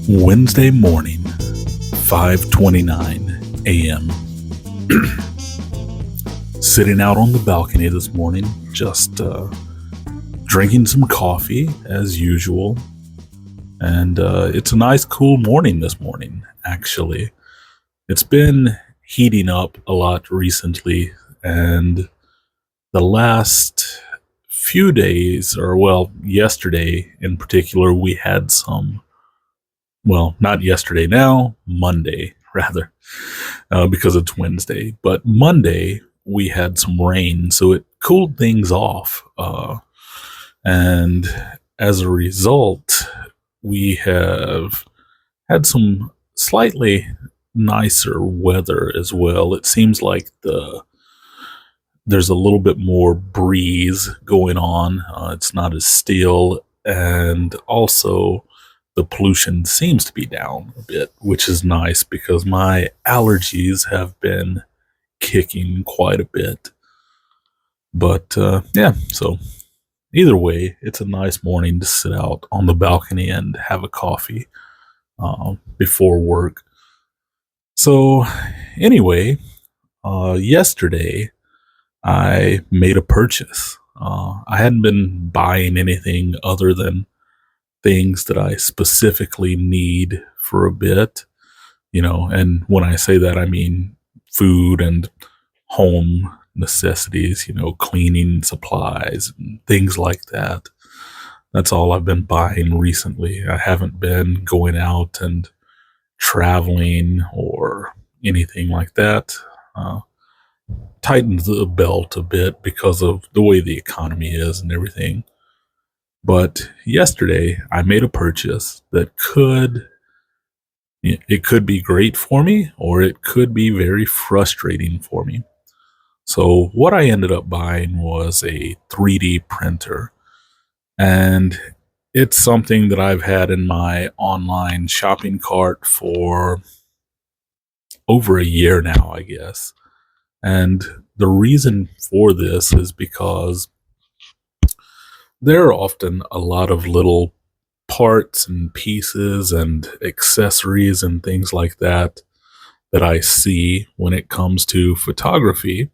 Wednesday morning, 5:29 a.m. Sitting out on the balcony this morning, just drinking some coffee as usual. And it's a nice cool morning this morning, actually. It's been heating up a lot recently, and the last few days, yesterday in particular, we had not yesterday now, Monday, rather, because it's Wednesday. But Monday, we had some rain, so it cooled things off. And as a result, we have had some slightly nicer weather as well. It seems like there's a little bit more breeze going on. It's not as still, and also the pollution seems to be down a bit, which is nice because my allergies have been kicking quite a bit. But so either way, it's a nice morning to sit out on the balcony and have a coffee before work. So anyway, yesterday I made a purchase. I hadn't been buying anything other than things that I specifically need for a bit, and when I say that, I mean food and home necessities, cleaning supplies and things like that. That's all I've been buying recently. I haven't been going out and traveling or anything like that. Tightened the belt a bit because of the way the economy is and everything. But yesterday, I made a purchase that could be great for me, or it could be very frustrating for me. So what I ended up buying was a 3D printer, and it's something that I've had in my online shopping cart for over a year now, I guess. And the reason for this is because there are often a lot of little parts and pieces and accessories and things like that I see when it comes to photography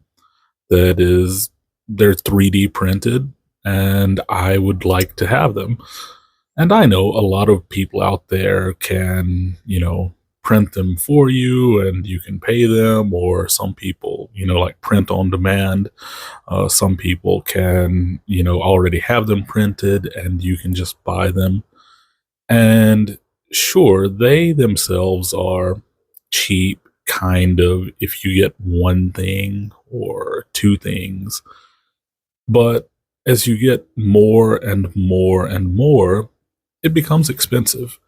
they're 3D printed, and I would like to have them. And I know a lot of people out there can, print them for you and you can pay them, or some people, like print on demand. Some people can, already have them printed and you can just buy them. And sure, they themselves are cheap, kind of, if you get one thing or two things. But as you get more and more and more, it becomes expensive.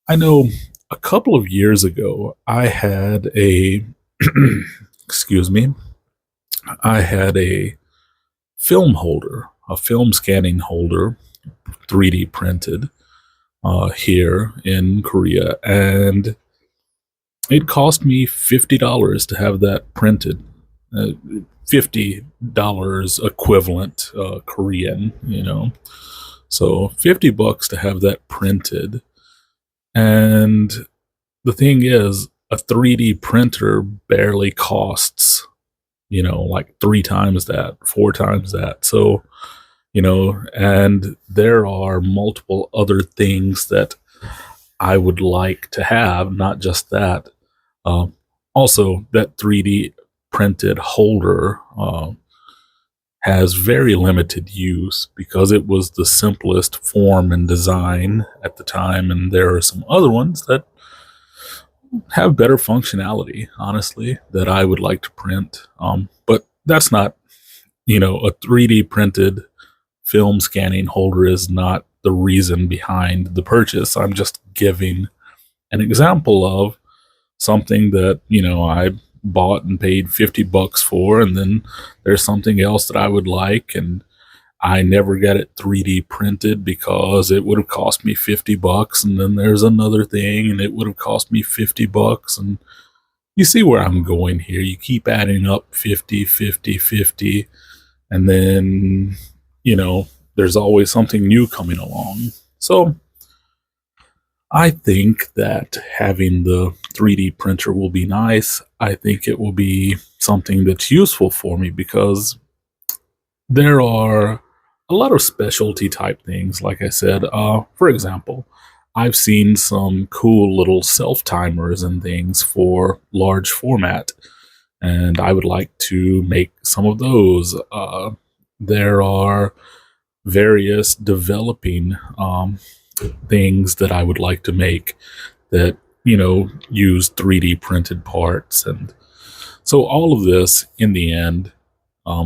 I know a couple of years ago, I had excuse me, I had a film holder, a film scanning holder, 3D printed here in Korea, and it cost me $50 to have that printed. $50 equivalent Korean, So $50 to have that printed. And the thing is, a 3D printer barely costs, like 3 times that, 4 times that. So, and there are multiple other things that I would like to have, not just that. Also, that 3D printed holder has very limited use because it was the simplest form and design at the time, and there are some other ones that have better functionality, honestly, that I would like to print. But that's not, a 3D printed film scanning holder is not the reason behind the purchase. I'm just giving an example of something that, I bought and paid $50 for, and then there's something else that I would like, and I never got it 3D printed because it would have cost me $50, and then there's another thing and it would have cost me $50, and you see where I'm going here. You keep adding up 50, 50, 50, and then, there's always something new coming along. So I think that having the 3D printer will be nice. I think it will be something that's useful for me because there are a lot of specialty type things, like I said. For example, I've seen some cool little self timers and things for large format, and I would like to make some of those. There are various developing things that I would like to make that, use 3D printed parts. And so all of this in the end,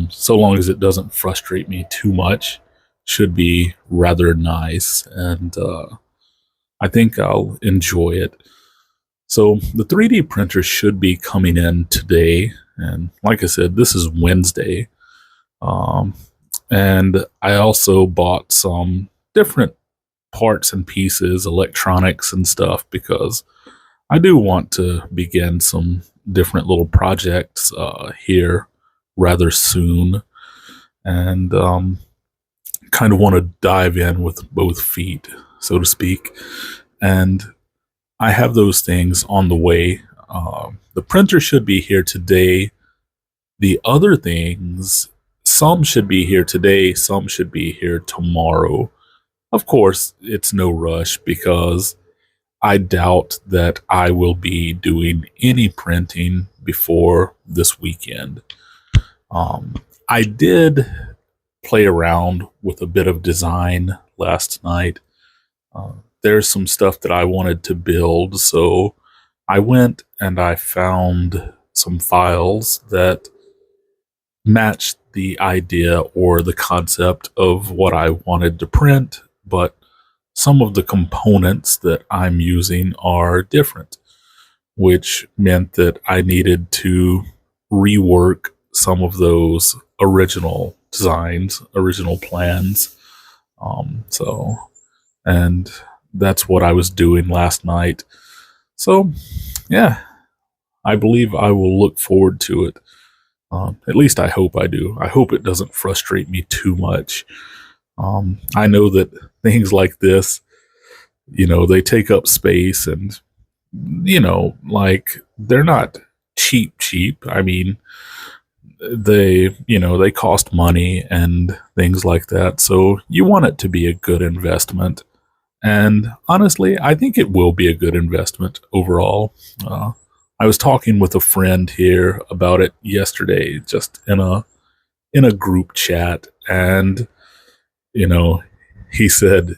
so long as it doesn't frustrate me too much, should be rather nice. And I think I'll enjoy it. So the 3D printer should be coming in today. And like I said, this is Wednesday. Um, and I also bought some different parts and pieces, electronics and stuff, because I do want to begin some different little projects here rather soon, and kind of want to dive in with both feet, so to speak. And I have those things on the way. The printer should be here today. The other things, some should be here today, some should be here tomorrow. Of course, it's no rush because I doubt that I will be doing any printing before this weekend. Um, I did play around with a bit of design last night. Uh, there's some stuff that I wanted to build, so I went and I found some files that matched the idea or the concept of what I wanted to print, but some of the components that I'm using are different, which meant that I needed to rework some of those original designs, original plans. So, and that's what I was doing last night. So, yeah, I believe I will look forward to it. At least I hope I do. I hope it doesn't frustrate me too much. I know that things like this, they take up space and, like they're not cheap. I mean, they cost money and things like that. So you want it to be a good investment. And honestly, I think it will be a good investment overall. I was talking with a friend here about it yesterday, just in a group chat, and you know, he said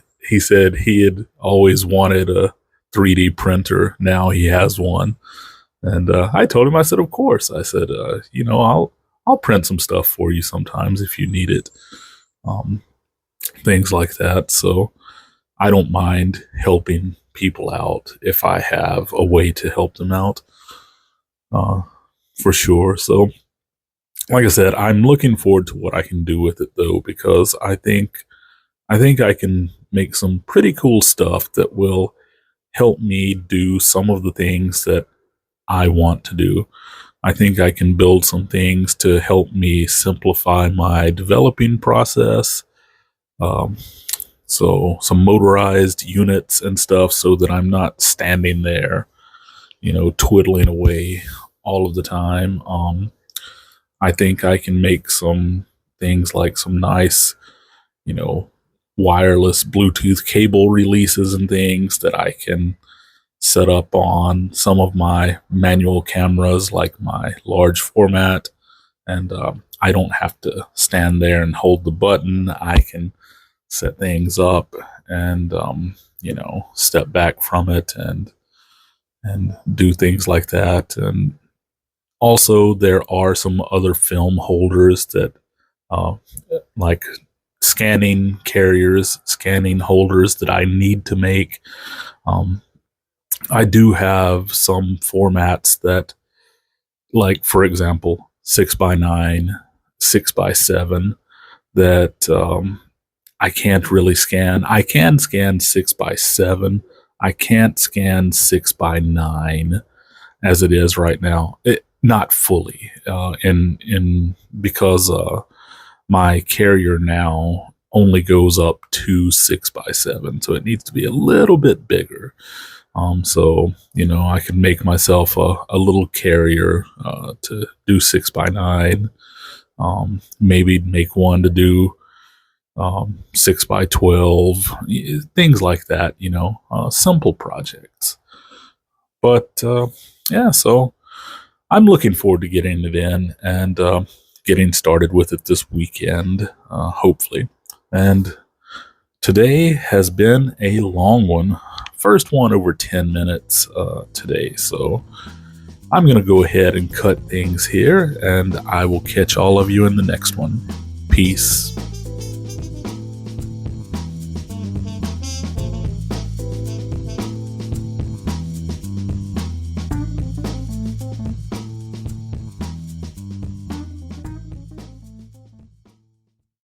he had always wanted a 3D printer. Now he has one, and I told him, I said, of course. I said, I'll print some stuff for you sometimes if you need it, um, things like that. So I don't mind helping people out if I have a way to help them out, uh, for sure. So, like I said, I'm looking forward to what I can do with it though, because I think I can make some pretty cool stuff that will help me do some of the things that I want to do. I think I can build some things to help me simplify my developing process. Um, so some motorized units and stuff so that I'm not standing there, twiddling away all of the time. I think I can make some things like some nice, you know, wireless Bluetooth cable releases and things that I can set up on some of my manual cameras, like my large format. And I don't have to stand there and hold the button. I can set things up and, step back from it and do things like that. And also, there are some other film holders that, uh, like scanning carriers, scanning holders that I need to make. Um, I do have some formats that, like, for example, 6x9, 6x7, that I can't really scan. I can scan 6x7. I can't scan 6x9 as it is right now. Not fully, in because my carrier now only goes up to 6x7, so it needs to be a little bit bigger. So I can make myself a little carrier to do 6x9. Maybe make one to do 6x12, things like that. Simple projects. But yeah, so I'm looking forward to getting it in and getting started with it this weekend, hopefully. And today has been a long one. First one over 10 minutes today. So I'm going to go ahead and cut things here, and I will catch all of you in the next one. Peace.